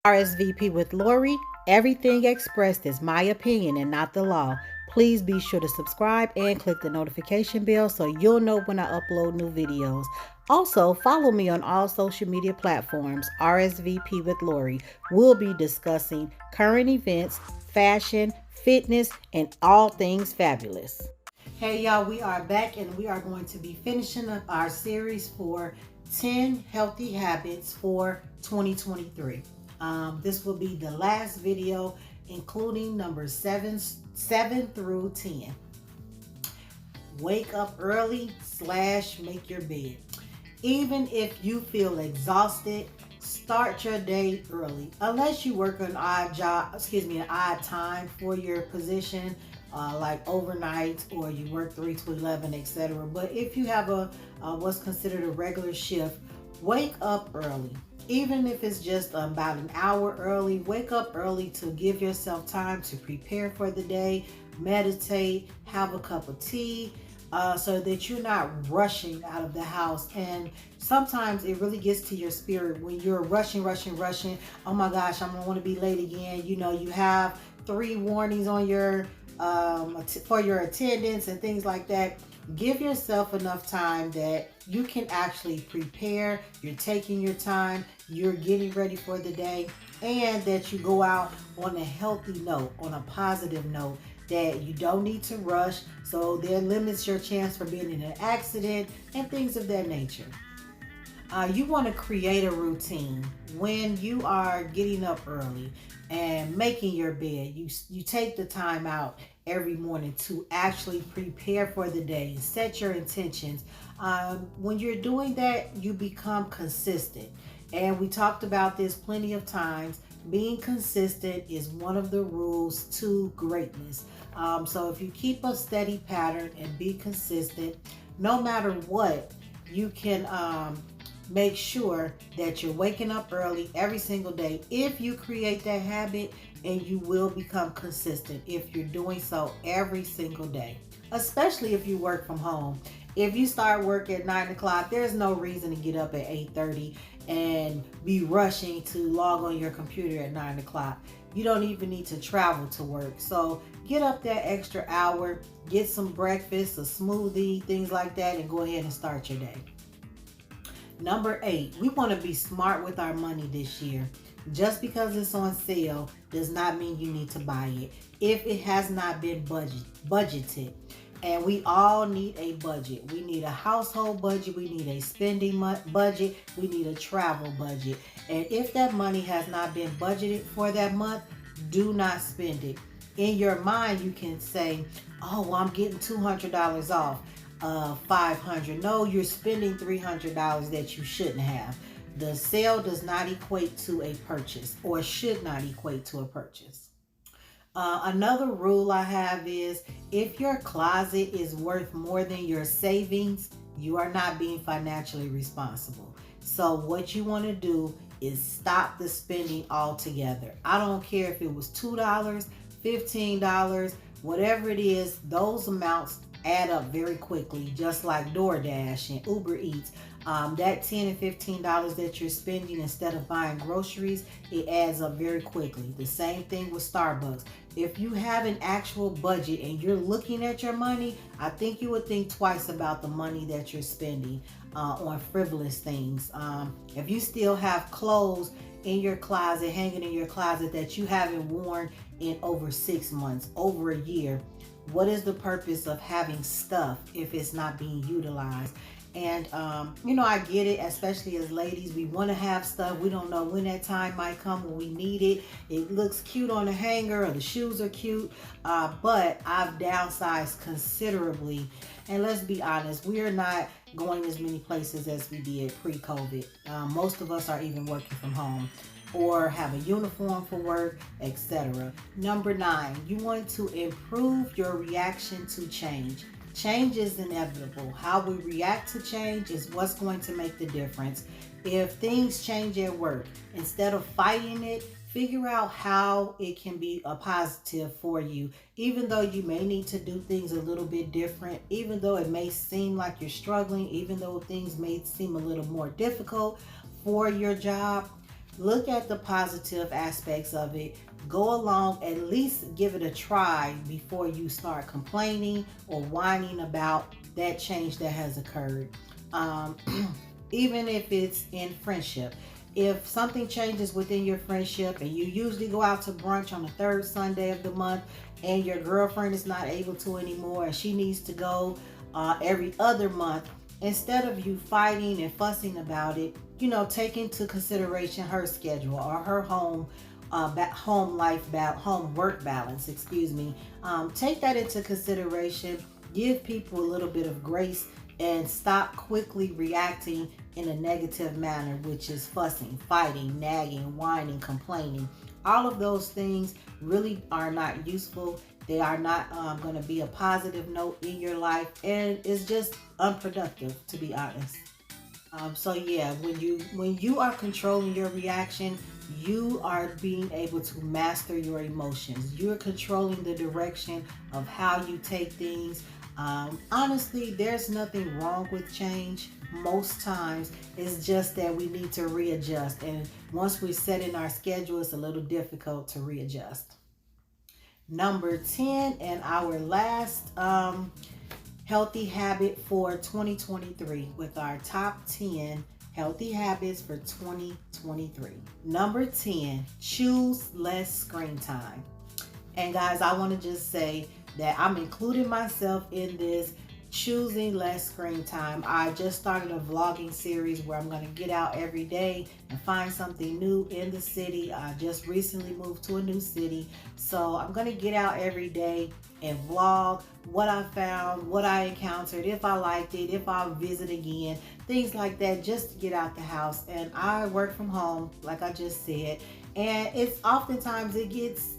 RSVP with Lori. Everything expressed is my opinion and not the law. Please be sure to subscribe and click the notification bell so you'll know when I upload new videos. Also, follow me on all social media platforms. RSVP with Lori. We'll be discussing current events, fashion, fitness, and all things fabulous. Hey y'all, we are back and we are going to be finishing up our series for 10 healthy habits for 2023. This will be the last video, including number 7 through 10. Wake up early / make your bed. Even if you feel exhausted, start your day early. Unless you work an odd time for your position, like overnight, or you work 3 to 11, etc. But if you have a what's considered a regular shift, wake up early. Even if it's just about an hour early, wake up early to give yourself time to prepare for the day, meditate, have a cup of tea, so that you're not rushing out of the house. And sometimes it really gets to your spirit when you're rushing. Oh my gosh, I'm gonna want to be late again. You have 3 warnings on your for your attendance and things like that. Give yourself enough time that you can actually prepare. You're taking your time, you're getting ready for the day, and that you go out on a healthy note, on a positive note, that you don't need to rush, so that limits your chance for being in an accident and things of that nature. You want to create a routine when you are getting up early and making your bed. You take the time out every morning to actually prepare for the day, set your intentions. When you're doing that, you become consistent. And we talked about this plenty of times. Being consistent is one of the rules to greatness. So if you keep a steady pattern and be consistent, no matter what, you can make sure that you're waking up early every single day. If you create that habit, and you will become consistent if you're doing so every single day, especially if you work from home. If you start work at 9 o'clock, there's no reason to get up at 8:30 and be rushing to log on your computer at 9 o'clock. You don't even need to travel to work. So get up that extra hour, get some breakfast, a smoothie, things like that, and go ahead and start your day. Number 8, we want to be smart with our money this year. Just because it's on sale does not mean you need to buy it if it has not been budgeted. And we all need a budget. We need a household budget. We need a spending budget. We need a travel budget. And if that money has not been budgeted for that month, do not spend it. In your mind, you can say, oh, well, I'm getting $200 off. $500. No, you're spending $300 that you shouldn't have. The sale does not equate to a purchase, or should not equate to a purchase. Another rule I have is, if your closet is worth more than your savings, you are not being financially responsible. So what you want to do is stop the spending altogether. I don't care if it was $2, $15, whatever it is, those amounts add up very quickly, just like DoorDash and Uber Eats. That $10 and $15 that you're spending instead of buying groceries, it adds up very quickly. The same thing with Starbucks. If you have an actual budget and you're looking at your money, I think you would think twice about the money that you're spending on frivolous things. If you still have clothes in your closet, hanging in your closet, that you haven't worn in over 6 months, over a year, what is the purpose of having stuff if it's not being utilized? And I get it, especially as ladies, we want to have stuff. We don't know when that time might come when we need it. It looks cute on a hanger, or the shoes are cute, but I've downsized considerably. And let's be honest, we are not going as many places as we did pre-COVID. Most of us are even working from home or have a uniform for work, etc. Number 9, you want to improve your reaction to change. Change is inevitable. How we react to change is what's going to make the difference. If things change at work, instead of fighting it, figure out how it can be a positive for you. Even though you may need to do things a little bit different, even though it may seem like you're struggling, even though things may seem a little more difficult for your job, look at the positive aspects of it. Go along, at least give it a try before you start complaining or whining about that change that has occurred. Um, Even if it's in friendship. If something changes within your friendship and you usually go out to brunch on the third Sunday of the month and your girlfriend is not able to anymore and she needs to go every other month, instead of you fighting and fussing about it, take into consideration her schedule or her home work balance. Excuse me. Take that into consideration. Give people a little bit of grace and stop quickly reacting in a negative manner, which is fussing, fighting, nagging, whining, complaining. All of those things really are not useful. They are not going to be a positive note in your life, and it's just unproductive, to be honest. So yeah, when you are controlling your reaction, you are being able to master your emotions. You're controlling the direction of how you take things. Honestly, there's nothing wrong with change. Most times, it's just that we need to readjust. And once we set in our schedule, it's a little difficult to readjust. Number 10, and our last healthy habit for 2023 with our top 10 healthy habits for 2023. Number 10, choose less screen time. And guys, I want to just say that I'm including myself in this, choosing less screen time. I just started a vlogging series where I'm going to get out every day and find something new in the city. I just recently moved to a new city, so I'm going to get out every day and vlog what I found, what I encountered, if I liked it, if I'll visit again, things like that, just to get out the house. And I work from home, like I just said, and it's oftentimes it gets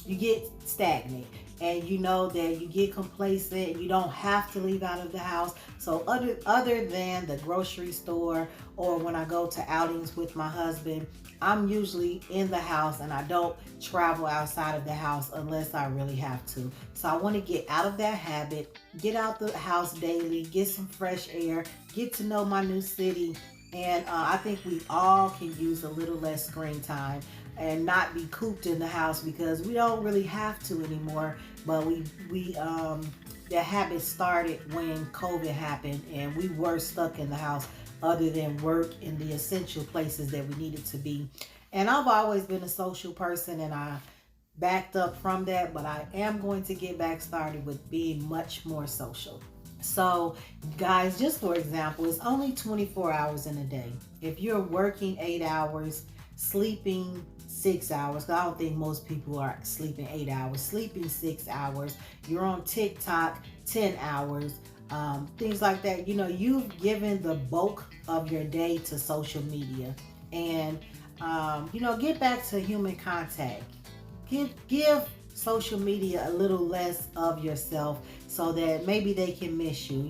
you get stagnant, and you know that you get complacent. You don't have to leave out of the house. So other than the grocery store or when I go to outings with my husband, I'm usually in the house and I don't travel outside of the house unless I really have to. So I want to get out of that habit, get out the house daily, get some fresh air, get to know my new city. And I think we all can use a little less screen time and not be cooped in the house, because we don't really have to anymore. But that habit started when COVID happened and we were stuck in the house other than work in the essential places that we needed to be. And I've always been a social person and I backed up from that, but I am going to get back started with being much more social. So guys, just for example, it's only 24 hours in a day. If you're working 8 hours, sleeping 6 hours, 'cause I don't think most people are sleeping 8 hours, sleeping 6 hours, you're on TikTok 10 hours, things like that. You've given the bulk of your day to social media. And get back to human contact. Give social media a little less of yourself so that maybe they can miss you.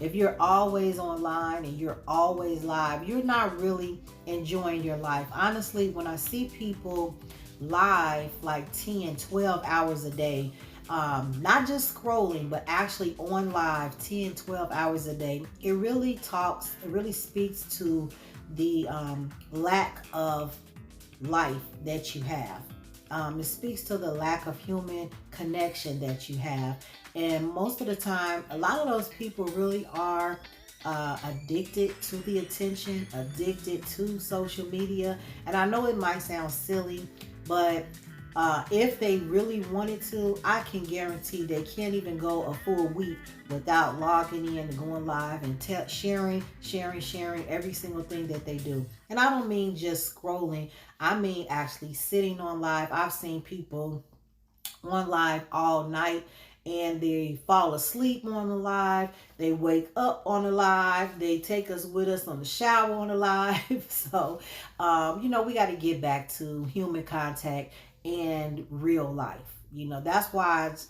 If you're always online and you're always live, you're not really enjoying your life. Honestly, when I see people live like 10, 12 hours a day, not just scrolling, but actually on live 10, 12 hours a day, it really speaks to the lack of life that you have. It speaks to the lack of human connection that you have. And most of the time, a lot of those people really are addicted to the attention, addicted to social media. And I know it might sound silly, but if they really wanted to, I can guarantee they can't even go a full week without logging in and going live and sharing every single thing that they do. And I don't mean just scrolling. I mean actually sitting on live. I've seen people on live all night and they fall asleep on the live. They wake up on the live. They take us with us on the shower on the live. So, we got to get back to human contact and real life. That's why it's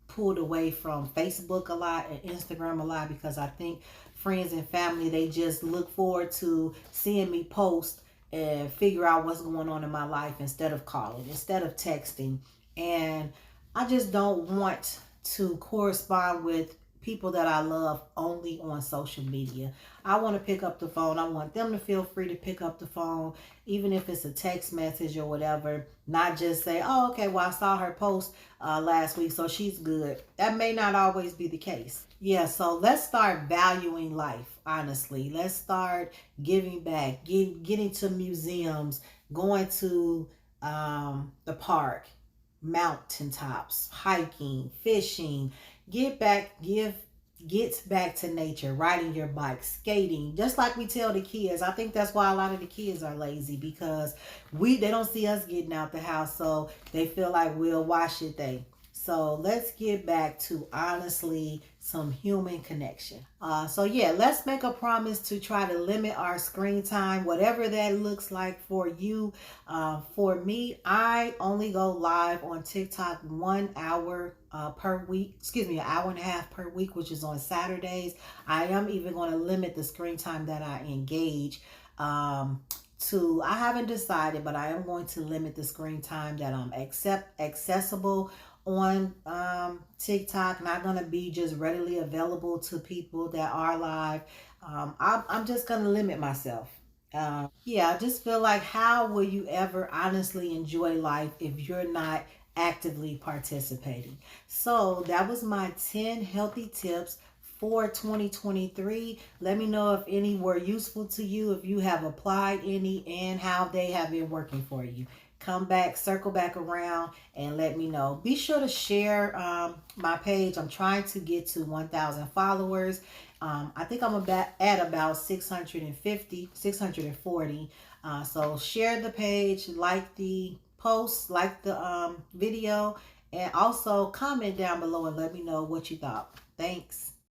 pulled away from Facebook a lot and Instagram a lot, because I think friends and family, they just look forward to seeing me post and figure out what's going on in my life instead of calling, instead of texting. And I just don't want to correspond with people that I love only on social media. I want to pick up the phone. I want them to feel free to pick up the phone, even if it's a text message or whatever. Not just say, oh, okay, well, I saw her post last week, so she's good. That may not always be the case. Yeah, so let's start valuing life, honestly. Let's start giving back, getting to museums, going to the park, mountaintops, hiking, fishing. Get back to nature, riding your bike, skating, just like we tell the kids. I think that's why a lot of the kids are lazy, because they don't see us getting out the house, so they feel like we'll why should they? So let's get back to honestly some human connection. So yeah, let's make a promise to try to limit our screen time, whatever that looks like for you. For me, I only go live on TikTok 1 hour per week. Excuse me, an hour and a half per week, which is on Saturdays. I am even going to limit the screen time that I engage. I haven't decided, but I am going to limit the screen time that I'm accessible on TikTok. Not going to be just readily available to people that are live. I'm just going to limit myself. Yeah, I just feel like, how will you ever honestly enjoy life if you're not actively participating? So that was my 10 healthy tips for 2023. Let me know if any were useful to you, if you have applied any, and how they have been working for you. Come back, circle back around, and let me know. Be sure to share my page. I'm trying to get to 1,000 followers. I think I'm at about 650, 640. So share the page, like the post, like the video, and also comment down below and let me know what you thought. Thanks.